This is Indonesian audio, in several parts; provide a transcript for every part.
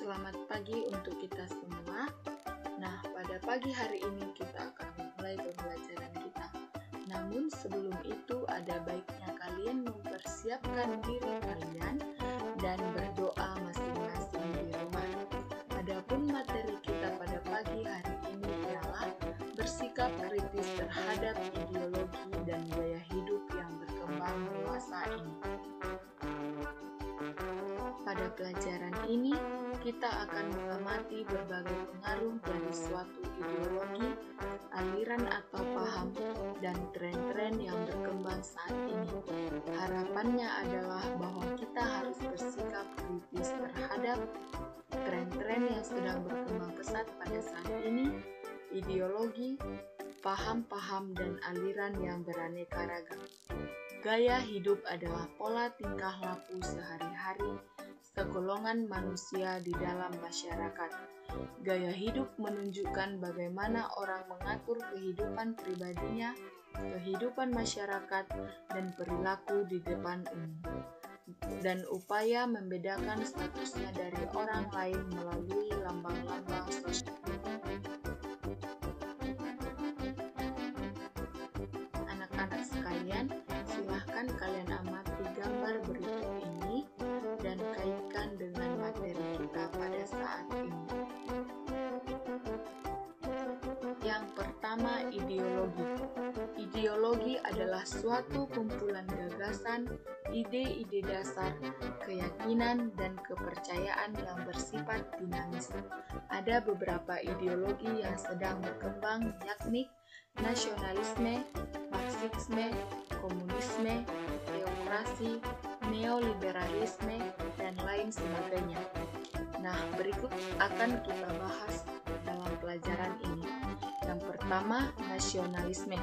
selamat pagi untuk kita semua. Nah, pada pagi hari ini kita akan memulai pembelajaran kita. Namun sebelum itu ada baiknya kalian mempersiapkan diri kalian dan berdoa masing-masing di rumah. Adapun materi kita pada pagi hari ini ialah bersikap kritis terhadap ideologi dan gaya hidup yang berkembang dewasa ini. Pada pelajaran ini, kita akan mengamati berbagai pengaruh dari suatu ideologi, aliran atau paham, dan tren-tren yang berkembang saat ini. Harapannya adalah bahwa kita harus bersikap kritis terhadap tren-tren yang sedang berkembang pesat pada saat ini, ideologi, paham-paham, dan aliran yang beraneka ragam. Gaya hidup adalah pola tingkah laku sehari-hari segolongan manusia di dalam masyarakat. Gaya hidup menunjukkan bagaimana orang mengatur kehidupan pribadinya, kehidupan masyarakat, dan perilaku di depan umum, dan upaya membedakan statusnya dari orang lain melalui lambang-lambang sosial. Anak-anak sekalian, silahkan kalian amati gambar berikut ini dan kaitkan dengan materi kita pada saat ini. Yang pertama, ideologi. Ideologi adalah suatu kumpulan gagasan, ide-ide dasar, keyakinan, dan kepercayaan yang bersifat dinamis. Ada beberapa ideologi yang sedang berkembang, yakni nasionalisme, marxisme, komunisme, teokrasi, neoliberalisme, dan lain sebagainya. Nah, berikut akan kita bahas dalam pelajaran ini. Yang pertama, nasionalisme.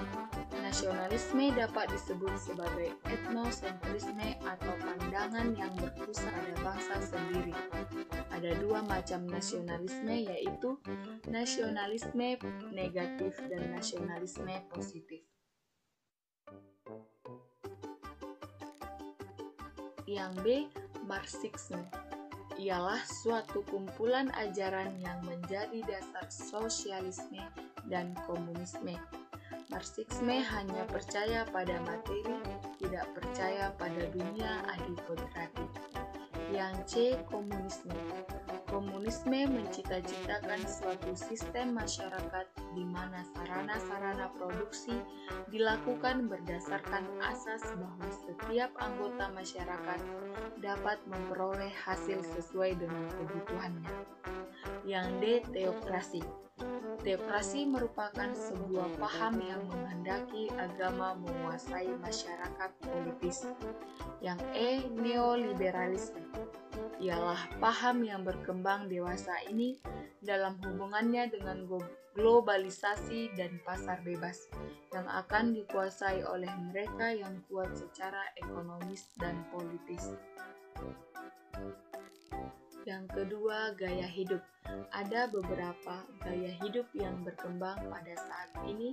Nasionalisme dapat disebut sebagai etnosentrisme atau pandangan yang berpusat pada bangsa sendiri. Ada dua macam nasionalisme, yaitu nasionalisme negatif dan nasionalisme positif. Yang B, Marxisme, ialah suatu kumpulan ajaran yang menjadi dasar sosialisme dan komunisme. Marxisme hanya percaya pada materi, tidak percaya pada dunia adikodrati. Yang C, komunisme. Komunisme mencita-citakan suatu sistem masyarakat di mana sarana-sarana produksi dilakukan berdasarkan asas bahwa setiap anggota masyarakat dapat memperoleh hasil sesuai dengan kebutuhannya. Yang D, teokrasi. Teokrasi merupakan sebuah paham yang menghendaki agama menguasai masyarakat politis. Yang E, neoliberalisme, ialah paham yang berkembang dewasa ini dalam hubungannya dengan globalisasi dan pasar bebas yang akan dikuasai oleh mereka yang kuat secara ekonomis dan politis. Yang kedua, gaya hidup. Ada beberapa gaya hidup yang berkembang pada saat ini,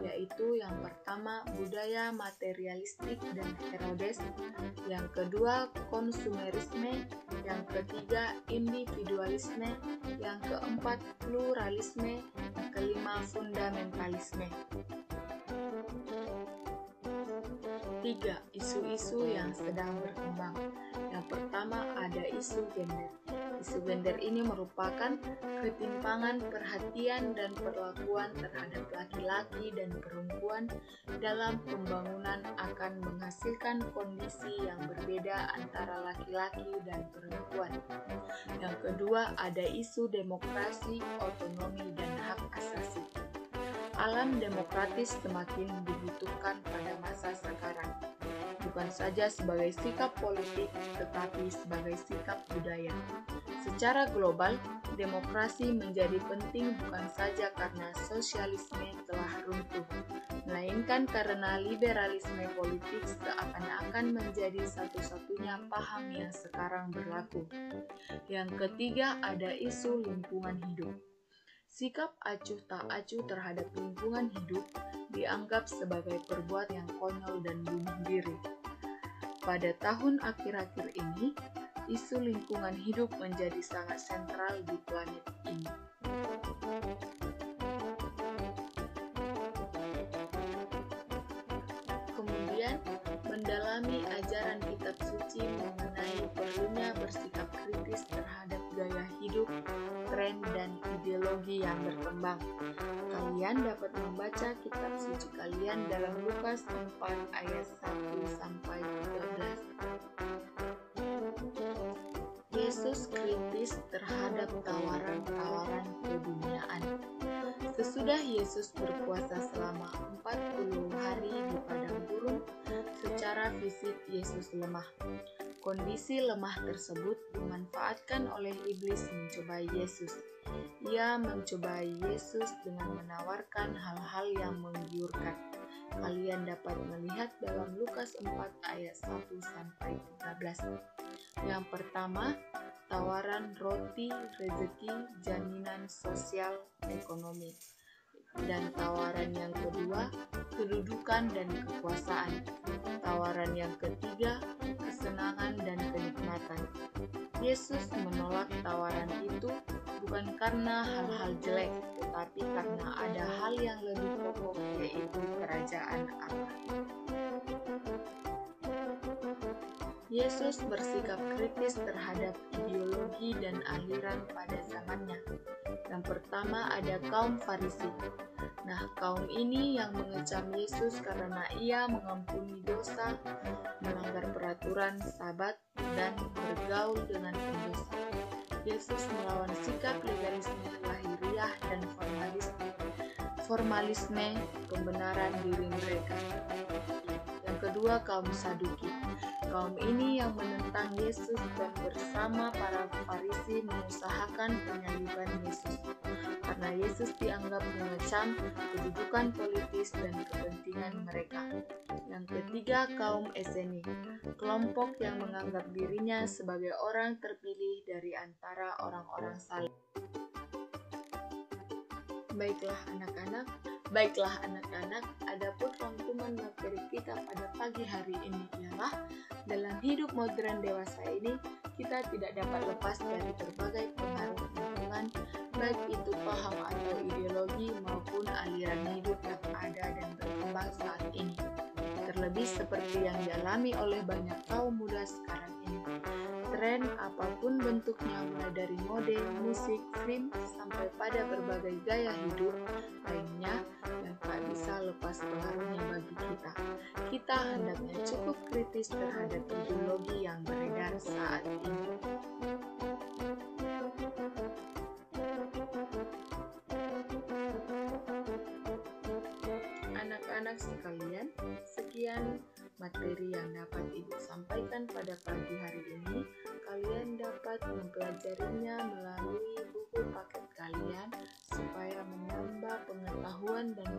yaitu yang pertama, budaya materialistik dan Herodes, yang kedua, konsumerisme, yang ketiga, individualisme, yang keempat, pluralisme, yang kelima, fundamentalisme. 3. Isu-isu yang sedang berkembang. Yang pertama, ada isu gender. Isu gender ini merupakan ketimpangan perhatian dan perlakuan terhadap laki-laki dan perempuan dalam pembangunan akan menghasilkan kondisi yang berbeda antara laki-laki dan perempuan. Yang kedua, ada isu demokrasi, otonomi, dan hak asasi. Alam demokratis semakin dibutuhkan pada masa sekarang, bukan saja sebagai sikap politik, tetapi sebagai sikap budaya. Secara global, demokrasi menjadi penting bukan saja karena sosialisme telah runtuh, melainkan karena liberalisme politik seakan-akan menjadi satu-satunya paham yang sekarang berlaku. Yang ketiga, ada isu lingkungan hidup. Sikap acuh tak acuh terhadap lingkungan hidup dianggap sebagai perbuatan yang konyol dan bunuh diri. Pada tahun akhir-akhir ini, isu lingkungan hidup menjadi sangat sentral di planet ini. Kemudian, mendalami ajaran kitab suci mengenai perlunya bersikap kritis terhadap gaya hidup, tren, dan ideologi yang berkembang. Kalian dapat membaca kitab suci kalian dalam Lukas 4 ayat 1-13. Yesus kritis terhadap tawaran-tawaran keduniaan. Sesudah Yesus berpuasa selama 40 hari di padang gurun, secara fisik Yesus lemah. Kondisi lemah tersebut dimanfaatkan oleh iblis mencobai Yesus. Ia mencobai Yesus dengan menawarkan hal-hal yang menggiurkan. Kalian dapat melihat dalam Lukas 4 ayat 1-13. Yang pertama, tawaran roti, rezeki, jaminan sosial, ekonomi. Dan tawaran yang kedua, kedudukan dan kekuasaan. Tawaran yang ketiga, kesenangan dan kenikmatan. Yesus menolak tawaran itu bukan karena hal-hal jelek, tetapi karena ada hal yang lebih pokok, yaitu kerajaan Allah. Yesus bersikap kritis terhadap ideologi dan aliran pada zamannya. Yang pertama ada kaum Farisi. Nah, kaum ini yang mengecam Yesus karena ia mengampuni dosa, melanggar peraturan Sabat, dan bergaul dengan pendosa. Yesus melawan sikap legalisme lahiriah dan formalisme pembenaran diri mereka. Yang kedua, kaum Saduki. Kaum ini yang menentang Yesus dan bersama para Farisi mengusahakan penyaliban Yesus, karena Yesus dianggap mengecam kedudukan politis dan kepentingan mereka. Yang ketiga, kaum Eseni, kelompok yang menganggap dirinya sebagai orang terpilih dari antara orang-orang saleh. Baiklah anak-anak, adapun rangkuman materi kita pada pagi hari ini ialah dalam hidup modern dewasa ini kita tidak dapat lepas dari berbagai pengaruh lingkungan, baik itu paham atau ideologi maupun aliran hidup yang ada dan berkembang saat ini. Terlebih seperti yang dialami oleh banyak kaum muda sekarang ini. Tren apapun bentuknya, mulai dari mode, musik, film, sampai pada berbagai gaya hidup lainnya yang tak bisa lepas pengaruhnya bagi kita. Kita hendaknya cukup kritis terhadap ideologi yang beredar saat ini. Anak-anak sekalian, sekian materi yang dapat Ibu sampaikan pada pagi hari ini. Kalian dapat mempelajarinya melalui buku paket kalian supaya menambah pengetahuan dan